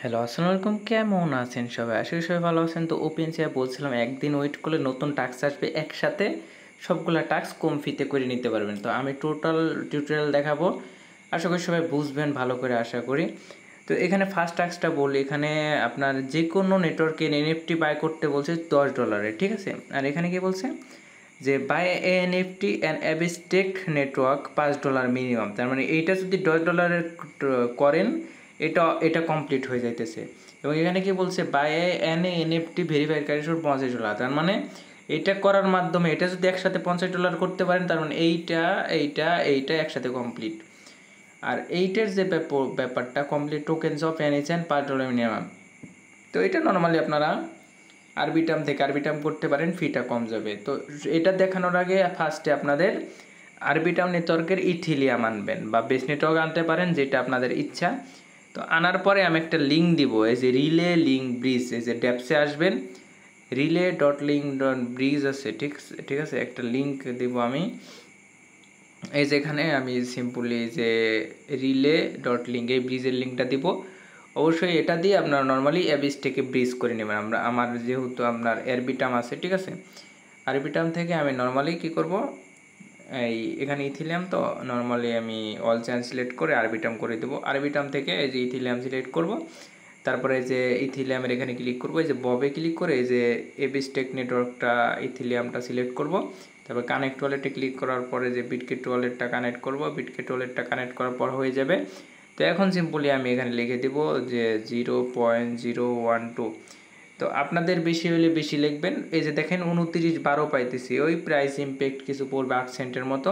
Hello, আসসালামু আলাইকুম। কেমন আছেন সবাই? আশা করি সবাই ভালো আছেন। তো ওপেনসিআই বলছিলাম একদিন ওয়েট করলে নতুন টাস্ক আসবে। একসাথে সবগুলা টাস্ক কম ফিতে করে নিতে পারবেন। তো আমি টোটাল টিউটোরিয়াল দেখাবো। আশা করি সবাই বুঝবেন ভালো করে আশা করি। তো এখানে ফার্স্ট টাস্কটা বলি, এখানে আপনার যেকোনো নেটওয়ার্কের এনএফটি বাই করতে বলছে $10, ঠিক আছে? আর এখানে কি বলছে যে by NFT and abstract network $5 minimum. তার মানে এইটা যদি $10 করেন এটা কমপ্লিট হয়ে যাইতেছে। এবং এখানে কি বলছে বাই এনএফটি ভেরিফাইকারী শুড $50। তার মানে এটা করার মাধ্যমে এটা যদি একসাথে $50 করতে পারেন, তার মানে এইটা একসাথে কমপ্লিট। আর এইটার যে ব্যাপারটা কমপ্লিট টোকেনস অফ এনএচএন $5 মিনিমাম। তো এটা নর্মালি আপনারা আরবিটাম করতে পারেন, ফিটা কম যাবে। তো এটা দেখানোর আগে ফার্স্টে আপনাদের আরবিটাম নেটওয়ার্কের ইথিলিয়াম আনবেন বা বেস নেটওয়ার্ক আনতে পারেন, যেটা আপনাদের ইচ্ছা। তো আনার পরে আমি একটা লিঙ্ক দিব, এই যে রিলে লিঙ্ক ব্রিজ, এই যে ড্যাপসে আসবেন, relay.link.bridge আছে, ঠিক আছে, একটা লিঙ্ক দিব আমি। এই যে এখানে আমি সিম্পলি যে relay.link এই ব্রিজের লিঙ্কটা দিব। অবশ্যই এটা দিয়ে আপনারা নর্মালি অ্যাবিসটাকে ব্রিজ করে নেবেন। আমার যেহেতু আপনার আরবিটাম আছে, ঠিক আছে, আরবিটাম থেকে আমি নর্মালি কি করব, এখানে ইথিলিয়াম, তো নর্মালি আমি অল চ্যান সিলেক্ট করে আরবিটাম করে দেবো। আরবিটাম থেকে এই যে ইথিলিয়াম সিলেক্ট করব, তারপরে যে ইথিলিয়ামের এখানে ক্লিক করব, এই যে ববে ক্লিক করে এই যে এবিস্টেক নেটওয়ার্কটা ইথিলিয়ামটা সিলেক্ট করব। তারপর কানেক্ট ওয়ালেটে ক্লিক করার পরে যে বিটগেট ওয়ালেটটা কানেক্ট করব, বিটগেট ওয়ালেটটা কানেক্ট করার পর হয়ে যাবে। তো এখন সিম্পলি আমি এখানে লিখে দেব যে 0.012। তো আপনাদের বেশি হলে বেশি লিখবেন। এই যে দেখেন 29.12 পাইতেছি, ওই প্রাইস ইম্প্যাক্ট কিছু পড়বে 8 সেন্টের মতো,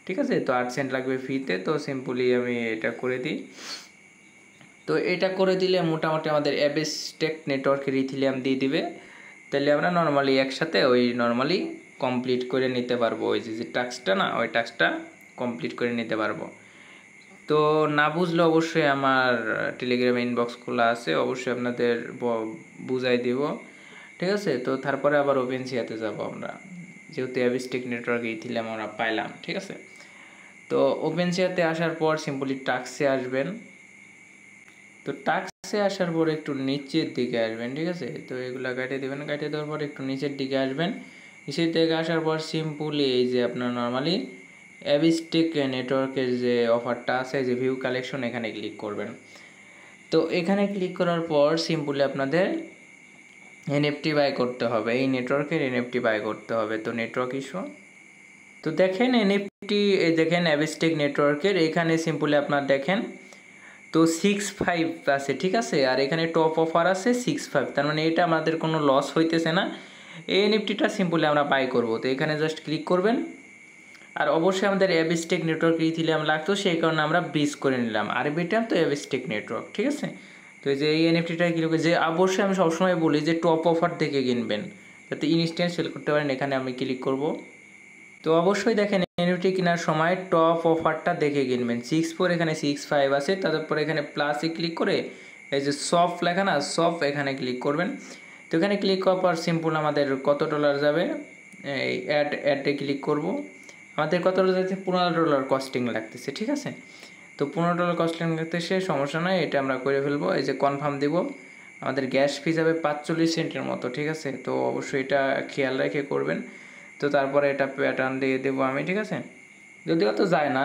ঠিক আছে। তো 8 সেন্ট লাগবে ফিতে। তো সিম্পলি আমি এটা করে দিই। তো এটা করে দিলে মোটামুটি আমাদের অ্যাবেস্টেক নেটওয়ার্কের ইথিলিয়াম দিয়ে দিবে। তাহলে আমরা নর্মালি একসাথে ওই নর্মালি কমপ্লিট করে নিতে পারবো, ওই যে টাস্কটা না, ওই টাস্কটা কমপ্লিট করে নিতে পারবো। তো না বুঝলে অবশ্যই আমার টেলিগ্রাম ইনবক্স খোলা আছে, অবশ্যই আপনাদের বুঝাই দিব, ঠিক আছে। তো তারপরে আবার ওপেনসিয়াতে যাব আমরা, যেহেতু অ্যাবিস্টিক নেটওয়ার্কে ইথিলিয়াম আমরা পাইলাম, ঠিক আছে। তো ওপেনসিয়াতে আসার পর সিম্পলি টাস্কে আসবেন। তো টাস্কে আসার পর একটু নিচের দিকে আসবেন, ঠিক আছে। তো এগুলা কাটে দেবেন, কাটে দেওয়ার পর একটু নিচের দিকে আসবেন। নিচের দিকে আসার পর সিম্পলি এই যে আপনার নর্মালি অ্যাবিস্টিক নেটওয়ার্কের যে অফারটা আছে, যে ভিউ কালেকশন, এখানে ক্লিক করবেন। তো এখানে ক্লিক করার পর সিম্পলি আপনাদের এনএফটি বাই করতে হবে, এই নেটওয়ার্কের এনএফটি বাই করতে হবে। তো নেটওয়ার্ক ইস্যু, তো দেখেন এনএফটি, দেখেন অ্যাবিস্টিক নেটওয়ার্কের এখানে সিম্পলি আপনার দেখেন তো 6.5 আছে, ঠিক আছে। আর এখানে টপ অফার আছে 6.5, তার মানে এটা আমাদের কোনো লস হইতেছে না। এই এনএফটিটা সিম্পলি আমরা বাই করব। তো এখানে জাস্ট ক্লিক করবেন। আর অবশ্যই আমাদের অ্যাবিস্টেক নেটওয়ার্ক ইথিলিয়াম লাগতো, সেই কারণে আমরা ব্রিজ করে নিলাম আরবিটাম, তো অ্যাবিস্টেক নেটওয়ার্ক, ঠিক আছে। তো এই যে এই এনএফটিটা কীরকম, যে অবশ্যই আমি সবসময় বলি যে টপ অফার দেখে কিনবেন, যাতে ইনস্ট্যান্ট সেল করতে পারেন। এখানে আমি ক্লিক করব। তো অবশ্যই দেখেন এনএফটি কেনার সময় টপ অফারটা দেখে কিনবেন। 6.4 এখানে 6.5 আছে, তারপরে এখানে প্লাসে ক্লিক করে এই যে সফট লেখা না, সফট, এখানে ক্লিক করবেন। তো এখানে ক্লিক করার পর সিম্পল আমাদের কত ডলার যাবে, এই অ্যাডে ক্লিক করব। আমাদের কত ডলার যাচ্ছে, $15 কস্টিং লাগতেছে, ঠিক আছে। তো $15 কস্টিং লাগতেছে, সমস্যা নয়, এটা আমরা করে ফেলবো। এই যে কনফার্ম দিব। আমাদের গ্যাস ফি যাবে 45 সেন্টের মতো, ঠিক আছে। তো অবশ্যই এটা খেয়াল রেখে করবেন। তো তারপরে এটা প্যাটার্ন দিয়ে দেবো আমি, ঠিক আছে। যদিও তো যায় না,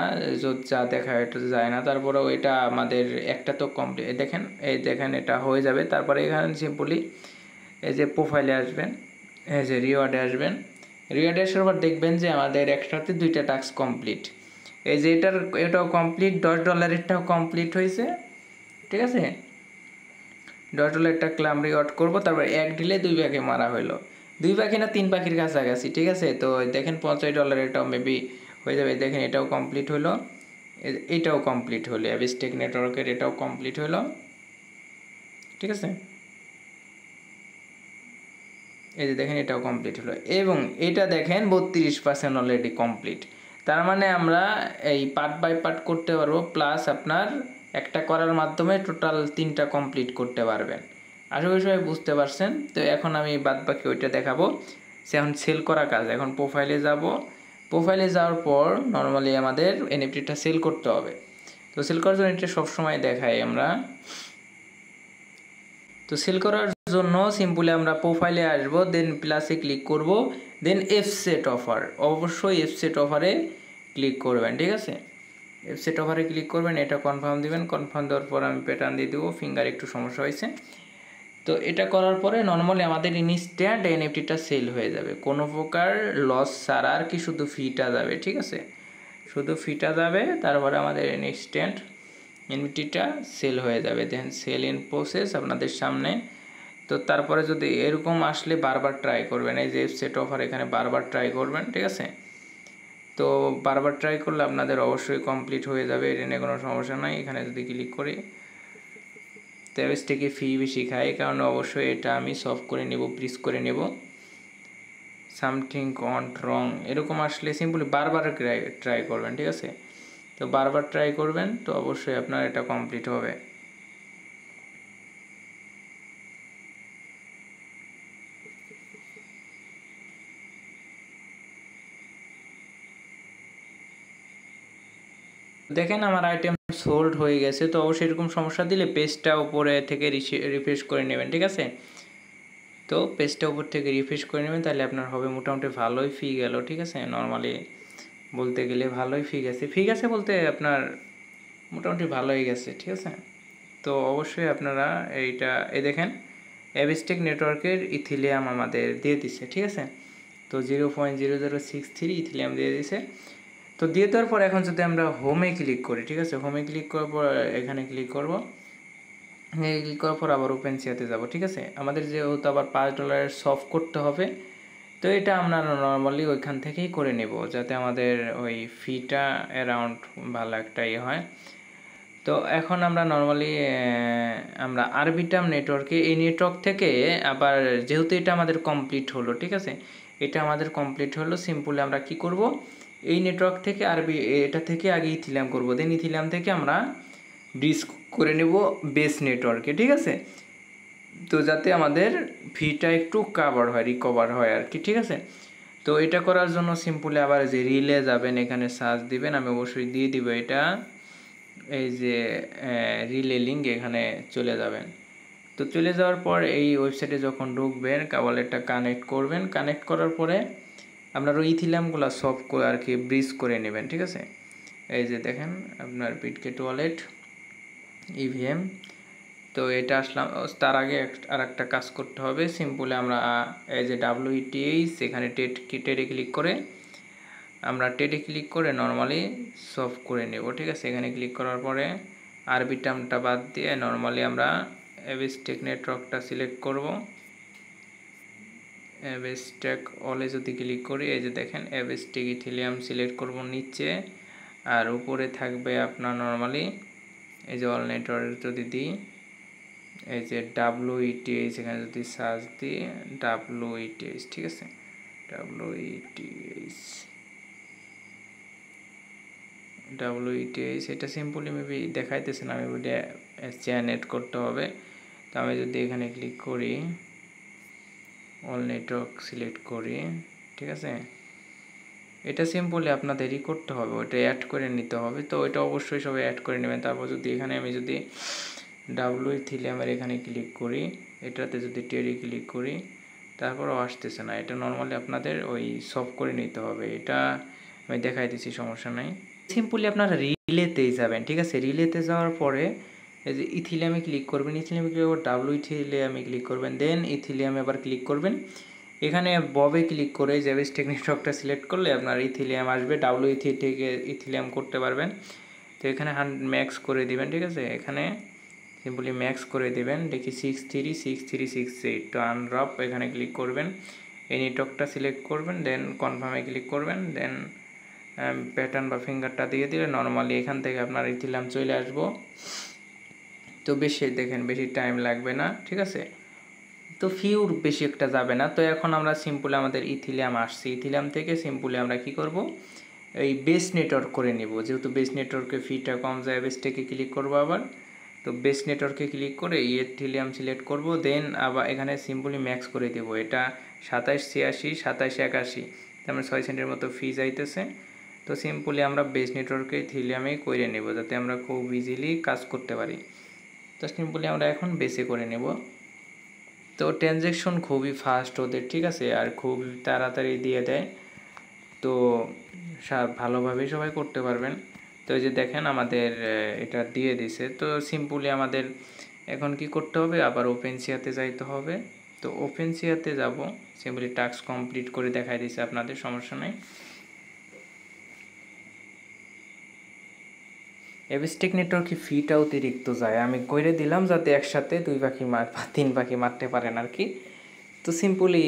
যা দেখায় এটা যায় না, তারপরেও এটা আমাদের একটা তো কমপ্লিট, দেখেন এই দেখেন এটা হয়ে যাবে। তারপরে এখানে সিম্পলি এই যে প্রোফাইলে আসবেন, এই যে রিওয়ার্ডে আসবেন। রিওয়ার্ডে আসার পর দেখবেন যে আমাদের একসাথে 2টা টাস্ক কমপ্লিট। এই যে এটাও কমপ্লিট, $10-এরটাও কমপ্লিট হয়েছে, ঠিক আছে। $10-এরটা ক্লাম রিওয়ার্ড করবো। তারপর এক ডিলে 2 পাখি মারা হলো, 2 পাখি না 3 পাখির কাছাকাছি, ঠিক আছে। তো দেখেন $50 এটাও মেবি হয়ে যাবে। দেখেন এটাও কমপ্লিট হলো, এটাও কমপ্লিট হলো, অ্যাবিস্টেক নেটওয়ার্কের এটাও কমপ্লিট হলো, ঠিক আছে। এই যে দেখেন এটাও কমপ্লিট হলো, এবং এটা দেখেন 32% অলরেডি কমপ্লিট। তার মানে আমরা এই পার্ট বাই পার্ট করতে পারবো, প্লাস আপনার একটা করার মাধ্যমে টোটাল 3টা কমপ্লিট করতে পারবেন। আশা করি সবাই বুঝতে পারছেন। তো এখন আমি বাদ বাকি ওইটা দেখাবো। এখন সেল করা কাজ, এখন প্রোফাইলে যাব। প্রোফাইলে যাওয়ার পর নর্মালি আমাদের এনএফটিটা সেল করতে হবে। তো সেল করার জন্য এটা সবসময় দেখাই আমরা, তো সেল করার জন্য সিম্পলি আমরা প্রোফাইলে আসবো, দেন প্লাসে ক্লিক করব, দেন এফ সেট অফার, অবশ্যই এফ সেট অফারে ক্লিক করবেন, ঠিক আছে। এফ সেট অফারে ক্লিক করবেন, এটা কনফার্ম দিবেন। কনফার্ম দেওয়ার পর আমি প্যাটার্ন দিয়ে দেবো, ফিঙ্গার একটু সমস্যা হয়েছে। তো এটা করার পরে নর্মালি আমাদের ইনস্ট্যান্ট এনএফটিটা সেল হয়ে যাবে, কোনো প্রকার লস ছাড়া আর কি, শুধু ফিটা যাবে, ঠিক আছে, শুধু ফিটা যাবে। তারপরে আমাদের ইনস্ট্যান্ট এনএফটিটা সেল হয়ে যাবে, দেন সেল ইন প্রসেস আপনাদের সামনে। তো তারপরে যদি এরকম আসলে বারবার ট্রাই করবেন, এই যে সেট অফার এখানে বারবার ট্রাই করবেন, ঠিক আছে। তো বারবার ট্রাই করলে আপনাদের অবশ্যই কমপ্লিট হয়ে যাবে, এটা নিয়ে কোনো সমস্যা নাই। এখানে যদি ক্লিক করি, তেবেস থেকে ফি বেশি খায়, কারণ অবশ্যই এটা আমি সলভ করে নেব, প্রিস করে নেব। সামথিং গন রং এরকম আসলে সিম্পলি বারবার ট্রাই করবেন, ঠিক আছে। তো বারবার ট্রাই করবেন, তো অবশ্যই আপনার এটা কমপ্লিট হবে। দেখেন আমার আইটেম সোল্ড হয়ে গেছে। তো অবশ্যই এরকম সমস্যা দিলে পেজটা উপরে থেকে রিফ্রেশ করে নেবেন, ঠিক আছে। তো পেজটা উপর থেকে রিফ্রেশ করে নেবেন, তাহলে আপনার হবে মোটামুটি ভালোই ফি গেল, ঠিক আছে। নর্মালি বলতে গেলে ভালোই ফি গেছে বলতে আপনার মোটামুটি ভালোই গেছে, ঠিক আছে। তো অবশ্যই আপনারা এইটা দেখেন অ্যাবিস্টেক নেটওয়ার্কের ইথিলিয়াম আমাদের দিয়ে দিচ্ছে, ঠিক আছে। তো 0.0063 ইথিলিয়াম দিয়ে দিছে। তো দিয়ে দেওয়ার পর এখন যদি আমরা হোমে ক্লিক করি, ঠিক আছে, হোমে ক্লিক করার পর এখানে ক্লিক করব, ক্লিক করার পর আবার ওপেন সিয়াতে যাব, ঠিক আছে। আমাদের যেহেতু আবার $5 সলভ করতে হবে, তো এটা আমরা নর্মালি ওইখান থেকেই করে নেব, যাতে আমাদের ওই ফিটা অ্যারাউন্ড ভালো একটা ইয়ে হয়। তো এখন আমরা নর্মালি আমরা আরবিটাম নেটওয়ার্কে, এই নেটওয়ার্ক থেকে আবার যেহেতু এটা আমাদের কমপ্লিট হলো, ঠিক আছে, এটা আমাদের কমপ্লিট হলো, সিম্পলি আমরা কি করব, এই নেটওয়ার্ক থেকে আরবি এটা থেকে আগে ইথিলিয়াম করব, দেন ইথিলিয়াম থেকে আমরা ব্রিজ করে নেব বেস নেটওয়ার্কে, ঠিক আছে। তো যাতে আমাদের ফিটা একটু রিকভার হয় আর কি, ঠিক আছে। তো এটা করার জন্য সিম্পলি আবার যে রিলে যাবেন, এখানে সার্চ দিবেন, আমি অবশ্যই দিয়ে দিব এটা, এই যে রিলে লিঙ্ক, এখানে চলে যাবেন। তো চলে যাওয়ার পর এই ওয়েবসাইটে যখন ঢুকবেন, কেবল এটা কানেক্ট করবেন, কানেক্ট করার পরে আপনার ওই ইথিলিয়ামগুলো সব করে আর কি ব্রিজ করে নেবেন, ঠিক আছে। এই যে দেখেন আপনার বিটগেট ওয়ালেট ইভিএম। তো এটা আসলাম, তার আগে আর একটা কাজ করতে হবে, সিম্পলি আমরা এই যে WETH এখানে টেডে ক্লিক করে আমরা নর্মালি সলভ করে নেব, ঠিক আছে। এখানে ক্লিক করার পরে আরবি টার্মটা বাদ দিয়ে নর্মালি আমরা অ্যাবিস্টেক নেটওয়ার্কটা সিলেক্ট করব। অ্যাবিস্টেক অলে যদি ক্লিক করি, এই যে দেখেন অ্যাবিস্টেক ইথিলিয়াম সিলেক্ট করব নিচে, আর উপরে থাকবে আপনার নর্মালি এই যে অল নেটওয়ার্ক যদি দিই, এই যে WETH এখানে যদি সার্চ দিই WETH, ঠিক আছে, WETH এটা সিম্পলি মেবি দেখাইতেছে না, আমি ওইটা চ্যানেট করতে হবে। তো আমি যদি এখানে ক্লিক করি, অল নেটওয়ার্ক সিলেক্ট করি, ঠিক আছে, এটা সিম্পলি আপনাদেরই করতে হবে, ওইটা অ্যাড করে নিতে হবে। তো ওইটা অবশ্যই সবাই অ্যাড করে নেবেন। তারপর যদি এখানে আমি যদি ইথিলিয়ামের এখানে ক্লিক করি, এটাতে যদি টেডি ক্লিক করি, তারপরও আসতেছে না, এটা নর্মালি আপনাদের ওই সলভ করে নিতে হবে, এটা আমি দেখাই দিচ্ছি, সমস্যা নাই। সিম্পলি আপনারা রিলেতেই যাবেন, ঠিক আছে। রিলেতে যাওয়ার পরে এই যে ইথিলিয়ামে ক্লিক করবেন, ইথিলিয়ামে ক্লিক করে ইথিলিয়ামে ক্লিক করবেন, দেন ইথিলিয়ামে আবার ক্লিক করবেন। এখানে ববে ক্লিক করে অ্যাবিস্টেক নেটওয়ার্কটা সিলেক্ট করলে আপনার ইথিলিয়াম আসবে, WETH থেকে ইথিলিয়াম করতে পারবেন। তো এখানে ম্যাক্স করে দিবেন, ঠিক আছে, এখানে সিম্পলি ম্যাক্স করে দেবেন, দেখি 636368। তো আনরপ এখানে ক্লিক করবেন, এই নেটওয়ার্কটা সিলেক্ট করবেন, দেন কনফার্মে ক্লিক করবেন, দেন প্যাটার্ন বা ফিঙ্গারটা দিয়ে দিলে নর্মালি এখান থেকে আপনার ইথিলিয়াম চলে আসবো। তো বেশি দেখেন বেশি টাইম লাগবে না, ঠিক আছে। তো ফিউর বেশি একটা যাবে না। তো এখন আমরা সিম্পলি আমাদের ইথিলিয়াম আসছে, ইথিলিয়াম থেকে সিম্পলি আমরা কি করব, এই বেস নেটওয়ার্ক করে নিব, যেহেতু বেস নেটওয়ার্কে ফিটা কম যায়, বেসটাকে ক্লিক করব আবার। তো বেস নেটওয়ার্কে ক্লিক করে ইথিলিয়াম সিলেক্ট করব, দেন আবার এখানে সিম্পলি ম্যাক্স করে দেব, এটা 2786 2781, তার 6 সেন্টের মতো ফি যাইতেছে। তো সিম্পলি আমরা বেস নেটওয়ার্কে ইথিলিয়ামেই করে নেব, যাতে আমরা খুব ইজিলি কাজ করতে পারি। তো সিম্পলি আমরা এখন বেসে করে নেব। তো ট্রানজ্যাকশন খুবই ফাস্ট ওদের, ঠিক আছে, আর খুব তাড়াতাড়ি দিয়ে দেয়। তো ভালোভাবেই সবাই করতে পারবেন। তো এই যে দেখেন আমাদের এটা দিয়ে দিছে। তো সিম্পলি আমাদের এখন কি করতে হবে, আবার ওপেনসিয়াতে যাইতে হবে। তো ওপেনসিয়াতে যাব, সিম্পলি টাস্ক কমপ্লিট করে দেখাই দিছে আপনাদের, সমস্যা নাই। এবিস্টিক নেটওয়ার্কে ফিটা অতিরিক্ত যায়, আমি কইরে দিলাম যাতে একসাথে 3 পাখি মারতে পারেন আর কি। তো সিম্পলি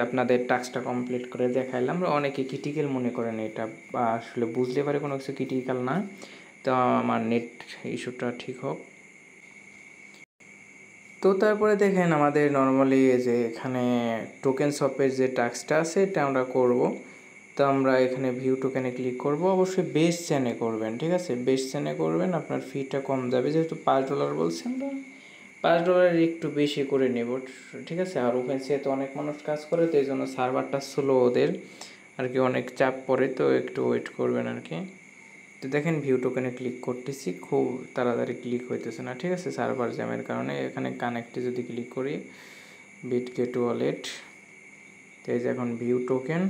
আপনাদের টাস্কটা কমপ্লিট করে দেখাইলাম। অনেকে ক্রিটিক্যাল মনে করেন এটা, বা আসলে বুঝতে পারে কোনো কিছু ক্রিটিক্যাল না। তো আমার নেট ইস্যুটা ঠিক হোক। তো তারপরে দেখেন আমাদের নর্মালি যে এখানে টোকেন শপের যে টাস্কটা আছে এটা আমরা করব। তো আমরা এখানে ভিউ টোকেনে ক্লিক করব। অবশ্যই বেস চেনে করবেন, ঠিক আছে, বেস চেনে করবেন, আপনার ফিটা কম যাবে। যেহেতু $5 বলছেন, আমরা $5 একটু বেশি করে নেব, ঠিক আছে। আর ওপেনসিয়াতে অনেক মানুষ কাজ করে, তো এই জন্য সার্ভারটা স্লো ওদের আর কি, অনেক চাপ পড়ে, তো একটু ওয়েট করবেন আর কি। তো দেখেন ভিউ টোকেনে ক্লিক করতেছি, খুব তাড়াতাড়ি ক্লিক হইতেছে না, ঠিক আছে, সার্ভার জ্যামের কারণে। এখানে কানেক্টে যদি ক্লিক করি, বিটগেট ওয়ালেট, তো এই যে এখন ভিউ টোকেন।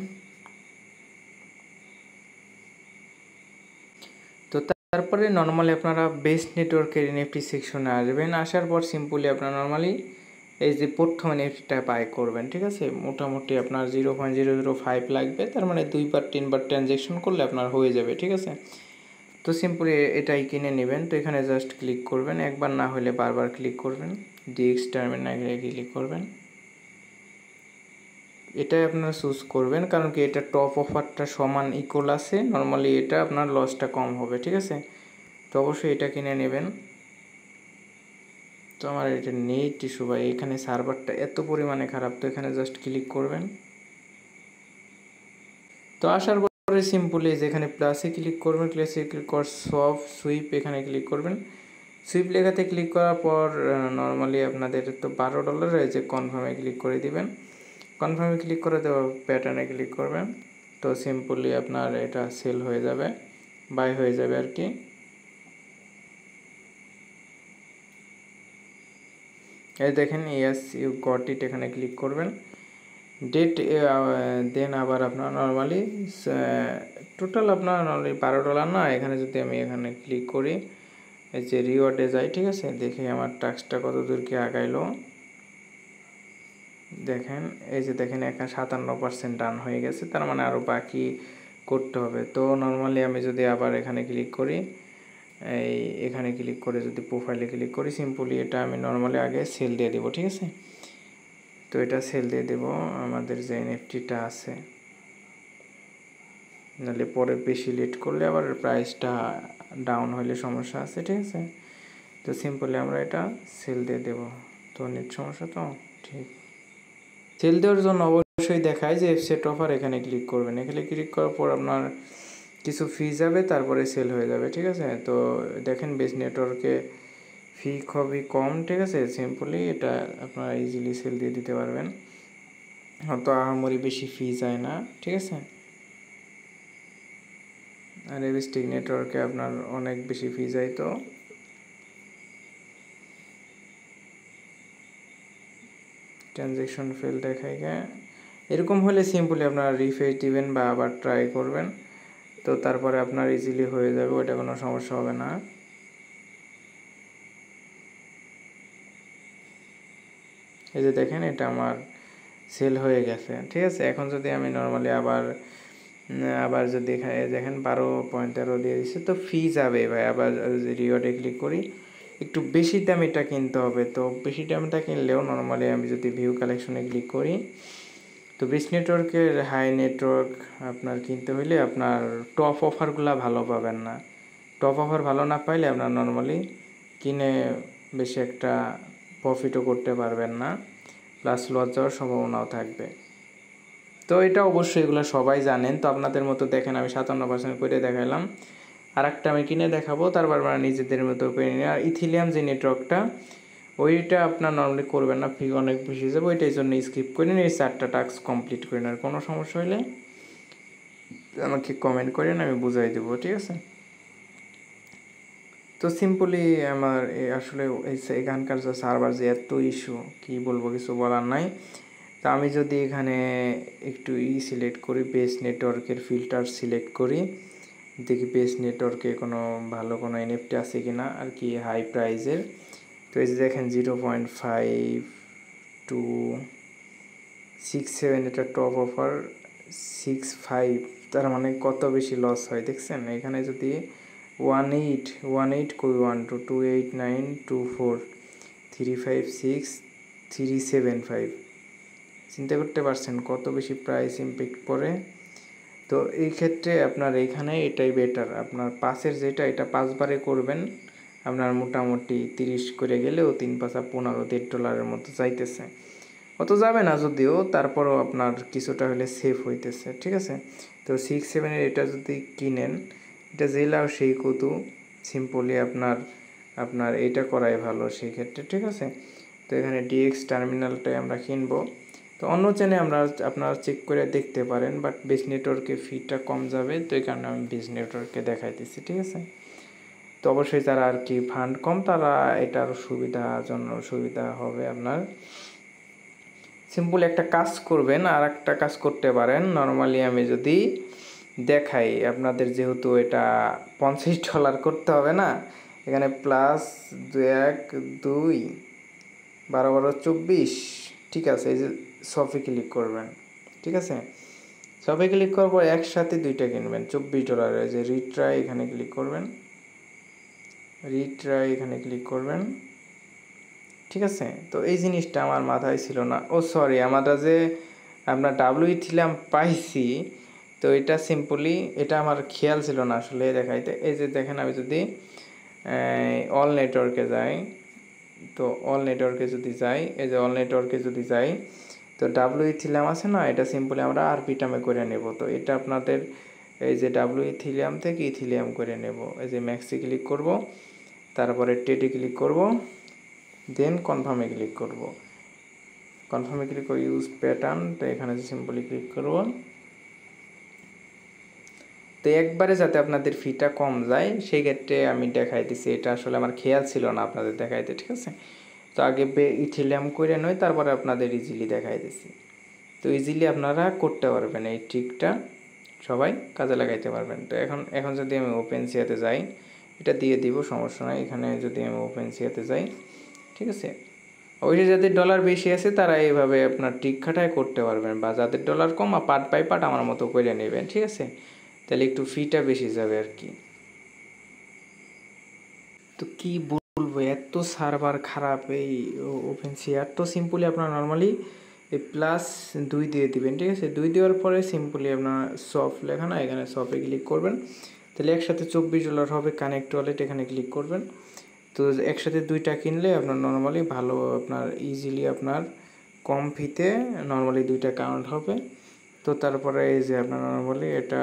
তো তারপরে নর্মালি আপনারা বেস্ট নেটওয়ার্কের এনএফটি সেকশনে আসবেন। আসার পর সিম্পলি আপনারা নর্মালি এই যে প্রথম এনএফটিটা বাই করবেন, ঠিক আছে। মোটামুটি আপনার 0.005 লাগবে, তার মানে 2-3 বার ট্রানজ্যাকশন করলে আপনার হয়ে যাবে, ঠিক আছে। তো সিম্পলি এটাই কিনে নেবেন। তো এখানে জাস্ট ক্লিক করবেন, একবার না হলে বারবার ক্লিক করবেন, ডিএক্স টার্মিনালে ক্লিক করবেন। এটাই আপনারা চুজ করবেন, কারণ কি এটা টপ অফারটা সমান ইকুয়াল আছে, নর্মালি এটা আপনার লসটা কম হবে, ঠিক আছে। তো অবশ্যই এটা কিনে নেবেন। তো আমার এটা নেট ইস্যু ভাই, এখানে সার্ভারটা এত পরিমাণে খারাপ। তো এখানে জাস্ট ক্লিক করবেন। তো আসার পরে সিম্পলি যেখানে প্লাসে ক্লিক করবেন, প্লাসে ক্লিক কর সফট সুইপ, এখানে ক্লিক করবেন। সুইপ লেখাতে ক্লিক করার পর নর্মালি আপনাদের তো $12 যে কনফার্মে ক্লিক করে দিবেন। কনফার্মে ক্লিক করে দেওয়া প্যাটার্নে ক্লিক করবেন। তো সিম্পলি আপনার এটা সেল হয়ে যাবে, বাই হয়ে যাবে আর কি। এই দেখেন ইয়েস ইউ গট ইট, এখানে ক্লিক করবেন। ডেট দেন আবার আপনার নর্মালি টোটাল আপনার নর্মালি $12 না। এখানে যদি আমি এখানে ক্লিক করি, এই যে রিওয়ার্ডে যাই, ঠিক আছে, দেখি আমার টাস্কটা কত দূর কি আগাইলো। দেখেন এই যে দেখেন 57% ডান হয়ে গেছে, তার মানে আরও বাকি করতে হবে। তো নর্মালি আমি যদি আবার এখানে ক্লিক করি, এখানে ক্লিক করে যদি প্রোফাইলে ক্লিক করি, সিম্পলি এটা আমি নর্মালি আগে সেল দিয়ে দেবো, ঠিক আছে। তো এটা সেল দিয়ে দেবো আমাদের যে এনএফটিটা আছে, নাহলে পরে বেশি লেট করলে আবার প্রাইসটা ডাউন হলে সমস্যা আছে, ঠিক আছে। তো সিম্পলি আমরা এটা সেল দিয়ে দেবো। তো নেট সমস্যা তো ঠিক। সেল দেওয়ার জন্য অবশ্যই দেখায় যে সেট অফার, এখানে ক্লিক করবেন। এখানে ক্লিক করার পর আপনার কিছু ফি যাবে, তারপরে সেল হয়ে যাবে, ঠিক আছে। তো দেখেন বেস্ট নেটওয়ার্কে ফি খুবই কম, ঠিক আছে। সিম্পলি এটা আপনারা ইজিলি সেল দিয়ে দিতে পারবেন, তো আহামরি বেশি ফি যায় না, ঠিক আছে। আর এবিস্টিক নেটওয়ার্কে আপনার অনেক বেশি ফি যায়। তো ট্রানজ্যাকশন ফেল দেখায় গে, এরকম হলে সিম্পলি আপনারা রিফ্রেশ দিবেন বা আবার ট্রাই করবেন। তো তারপরে আপনার ইজিলি হয়ে যাবে, ওইটা কোনো সমস্যা হবে না। এই যে দেখেন এটা আমার সেল হয়ে গেছে, ঠিক আছে। এখন যদি আমি নর্মালি আবার যদি এখানে দেখেন 12.13 দিয়ে দিচ্ছে, তো ফি যাবে ভাই। আবার রিওয়ার্ডে ক্লিক করি, একটু বেশি দামিটা কিনতে হবে। তো বেশি দামিটা কিনলেও নর্মালি আমি যদি ভিউ কালেকশনে ক্লিক করি, তো বেস্ট নেটওয়ার্কের হাই নেটওয়ার্ক আপনার কিনতে হইলে আপনার টপ অফারগুলো ভালো পাবেন না। টপ অফার ভালো না পাইলে আপনার নর্মালি কিনে বেশি একটা প্রফিটও করতে পারবেন না, প্লাস লস যাওয়ার সম্ভাবনাও থাকবে। তো এটা অবশ্যই এগুলো সবাই জানেন। তো আপনাদের মতো দেখেন আমি 57% করে দেখালাম, আর একটা আমি কিনে দেখাবো, তারপর আপনারা নিজেদের মতো করে নিন। আর ইথিলিয়াম যে নেটওয়ার্কটা, ওইটা আপনার নর্মালি করবেন না, ফি অনেক বেশি যাবে, ওইটার জন্য স্কিপ করে নিন। এই 4টা টাস্ক কমপ্লিট করে নিন। আর কোনো সমস্যা হলে আমাকে কমেন্ট করেন, আমি বুঝাই দেবো, ঠিক আছে। তো তো সিম্পলি আমার আসলে এখানকার যে সার্ভার যে এত ইস্যু কি বলবো, কিছু বলার নাই। তো আমি যদি এখানে একটু সিলেক্ট করি, বেস নেটওয়ার্কের ফিল্টার সিলেক্ট করি, দেখি বেস নেটওয়ার্কে কোনো ভালো কোনো এনএফটি আছে কিনা আর কি হাই প্রাইজের। তো এই যে দেখেন 0.5267 এটা টপ অফার 65, তার মানে কত বেশি লস হয় দেখছেন। এখানে যদি 18 কই 1289224356375 চিন্তা করতে পারছেন কত বেশি প্রাইস ইম্প্যাক্ট পড়ে। তো এই ক্ষেত্রে আপনার এইখানে এটাই বেটার, আপনার পাসের যেটা এটা 5 বারে করবেন, আপনার মোটামুটি 30 করে গেলেও 3 পাঁচা 15 $1.5 মতো যাইতেছে। অত যাবে না যদিও, তারপরও আপনার কিছুটা হলে সেফ হইতেছে, ঠিক আছে। তো 6-7 এটা যদি কিনেন, এটা জেলাও সেই কত সিম্পলি আপনার এটা করাই ভালো সেই ক্ষেত্রে, ঠিক আছে। তো এখানে ডিএক্স টার্মিনালটাই আমরা কিনবো। তো অন্য চ্যানেলে আপনারা চেক করে দেখতে পারেন, বাট বেস নেটওয়ার্কে ফিটা কম যাবে, তো এই কারণে আমি বেস নেটওয়ার্কে দেখাইতেছি, ঠিক আছে। তো অবশ্যই যারা আর কি ফান্ড কম তারা এটার সুবিধা হবে আপনার। সিম্পল একটা কাজ করবেন, আর একটা কাজ করতে পারেন। নর্মালি আমি যদি দেখাই আপনাদের, যেহেতু এটা $50 করতে হবে না, এখানে প্লাস 1 2 12 12 24, ঠিক আছে। এই যে শপে ক্লিক করবেন, ঠিক আছে। শপে ক্লিক করার পর একসাথে দুইটা কিনবেন $24। এই যে রিট্রাই এখানে ক্লিক করবেন, এখানে ক্লিক করবেন, ঠিক আছে। তো এই জিনিসটা আমার মাথায় ছিল না, সরি, আমরা যে আপনার ইথিলিয়াম পাইছি, তো এটা সিম্পলি এটা আমার খেয়াল ছিল না আসলে দেখাইতে। এই যে দেখেন আমি যদি অল নেটওয়ার্কে যাই, তো অল নেটওয়ার্কে যদি যাই, এই যে অল নেটওয়ার্কে যদি যাই, তো ইথিলিয়াম আছে না, এটা সিম্পলি আমরা আরপিটামে করে নেব। তো এটা আপনাদের এই যে ইথিলিয়াম থেকে ইথিলিয়াম করে নেব। এই যে ম্যাক্সি ক্লিক করব, তারপরে টেডি ক্লিক করব, দেন কনফার্মে ক্লিক করব। কনফার্মে ক্লিক করে ইউজ প্যাটার্ন, তো এখানে সিম্পলি ক্লিক করব। তো একবারে যাতে আপনাদের ফিটা কম যায় সেই ক্ষেত্রে আমি দেখাই দিছি, এটা আসলে আমার খেয়াল ছিল না আপনাদের দেখাইতে, ঠিক আছে। তো আগে ইথিলিয়াম করে নয়, তারপরে আপনাদের ইজিলি দেখাই দিছি। তো ইজিলি আপনারা করতে পারবেন, এই ট্রিকটা সবাই কাজে লাগাইতে পারবেন। তো এখন যদি আমি ওপেনসিয়াতে যাই, এটা দিয়ে দিব, সমস্যা নাই। এখানে যদি আমি ওপেনসিয়াতে যাই, ঠিক আছে, ওই যে যাদের ডলার বেশি আছে তারা এইভাবে আপনার ট্রিক খাটায় করতে পারবেন, বা যাদের ডলার কম পার্ট বাই পার্ট আমার মতো করে নেবেন, ঠিক আছে। তাহলে একটু ফিটা বেশি যাবে আর কি। তো কি বলবো, এত সার্ভার খারাপ এই ওপেনসিয়ার। তো সিম্পলি আপনার নর্মালি এই +2 দিয়ে দিবেন, ঠিক আছে। 2 দেওয়ার পরে সিম্পলি আপনার শপ লেখা না, এখানে শপে ক্লিক করবেন, তাহলে একসাথে $24 হবে। কানেক্ট ওয়ালেট এখানে ক্লিক করবেন। তো একসাথে দুইটা কিনলে আপনার নর্মালি ভালো, আপনার ইজিলি আপনার কম ফিতে নর্মালি দুইটা কাউন্ট হবে। তো তারপরে এই যে আপনার নর্মালি এটা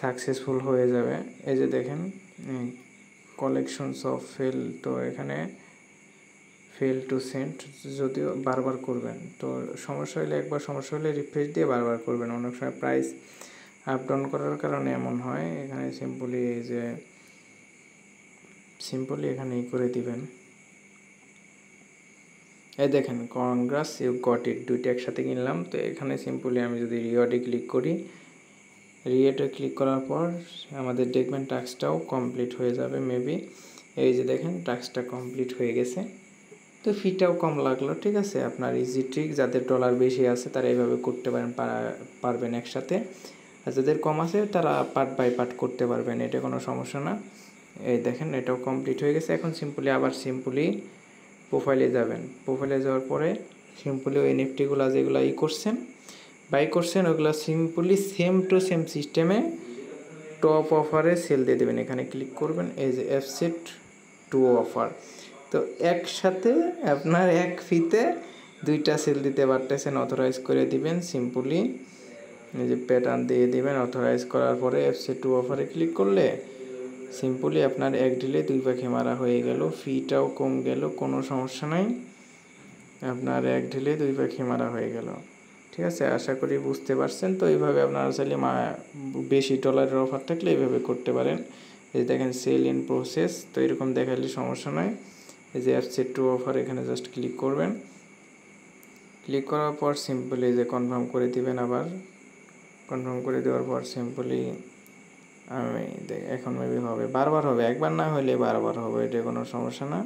সাকসেসফুল হয়ে যাবে। এই যে দেখেন কালেকশনস অফ ফেল, তো এখানে ফেল টু সেন্ড, যদিও বারবার করবেন। তো সমস্যা হলে একবার সমস্যা হলে রিফ্রেশ দিয়ে বারবার করবেন। অনেক সময় প্রাইস আপ ডাউন করার কারণে এমন হয়। এখানে সিম্পলি এই যে এখানে করে দিবেন। এই দেখেন কনগ্রাস ইউ গট ইট, দুইটা একসাথে কিনলাম। তো এখানে সিম্পলি আমি যদি রিওয়ার্ডে ক্লিক করি, রিওয়ার্ডে ক্লিক করার পর আমাদের দেখবেন টাস্কটাও কমপ্লিট হয়ে যাবে মেবি। এই যে দেখেন টাস্কটা কমপ্লিট হয়ে গেছে। তো ফিটাও কম লাগলো, ঠিক আছে। আপনার ইজি ট্রিক, যাদের ডলার বেশি আছে তারা এইভাবে করতে পারবেন একসাথে, আর যাদের কম আছে তারা পার্ট বাই পার্ট করতে পারবেন, এটা কোনো সমস্যা না। এই দেখেন এটাও কমপ্লিট হয়ে গেছে। এখন সিম্পলি প্রোফাইলে যাবেন। প্রোফাইলে যাওয়ার পরে সিম্পলি ওই এনএফটিগুলো যেগুলো বাই করছেন ওগুলো সিম্পলি সেম টু সেম সিস্টেমে টপ অফারে সেল দিয়ে দেবেন। এখানে ক্লিক করবেন, এই যে অফসেট টু অফার। তো একসাথে আপনার এক ফিতে দুইটা সেল দিতে পারতেছেন। অথরাইজ করে দিবেন সিম্পলি, এই যে প্যাটার্ন দিয়ে দিবেন। অথরাইজ করার পরে অফসেট টু অফারে ক্লিক করলে সিম্পলি আপনার এক ডিলে 2 পাখি মারা হয়ে গেল, ফিটাও কম গেল, কোনো সমস্যা নাই। আপনার এক ঢিলে 2 পাখি মারা হয়ে গেল, ঠিক আছে। আশা করি বুঝতে পারছেন। তো এইভাবে আপনারা চাইলে বেশি ডলারের অফার থাকলে এইভাবে করতে পারেন। এই দেখেন সেল ইন প্রসেস, তো এরকম দেখালে সমস্যা নয়। এই যে অ্যাপ সেট টু অফার, এখানে জাস্ট ক্লিক করবেন। ক্লিক করার পর সিম্পলি যে কনফার্ম করে দিবেন। আবার কনফার্ম করে দেওয়ার পর সিম্পলি আমি এখন মেবি হবে, বারবার হবে, একবার না হলে বারবার হবে, এটা কোনো সমস্যা না।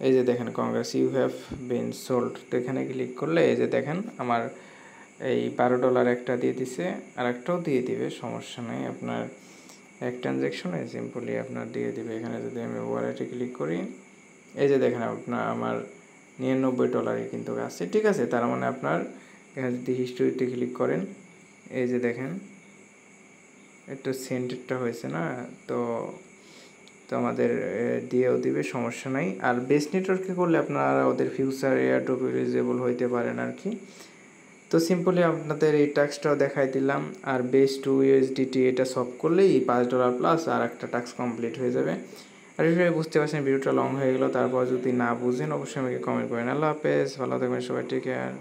এই যে দেখেন congrats you have been sold, তো এখানে ক্লিক করলে এই যে দেখেন আমার এই $12 একটা দিয়ে দিছে, আর একটাও দিয়ে দিবে, সমস্যা নেই। আপনার এক ট্রানজ্যাকশনে সিম্পলি আপনার দিয়ে দিবে। এখানে যদি আমি ওয়ালেটে ক্লিক করি, এই যে দেখেন আপনার আমার $99 কিন্তু আছে, ঠিক আছে। তার মানে আপনার এখানে যদি হিস্টোরিতে ক্লিক করেন, এই যে দেখেন একটু সেন্টেডটা হয়েছে না, তো আমাদের দিয়েও দিবে, সমস্যা নাই। আর বেস নেটওয়ার্কে করলে আপনারা ওদের ফিউচার এয়ারড্রপ এলিজিবল হইতে পারেন আর কি। তো সিম্পলি আপনাদের এই টাস্কটাও দেখাই দিলাম। আর বেস টু ইউএসডিটি এটা সলভ করলেই $5 প্লাস আর একটা টাস্ক কমপ্লিট হয়ে যাবে। আর হিসেবে বুঝতে পারছেন ভিডিওটা লং হয়ে গেলো, তারপর যদি না বুঝেন অবশ্যই আমাকে কমেন্ট করেন। আল্লাহ হাফেজ, ভালো থাকবেন সবাই, টেক কেয়ার।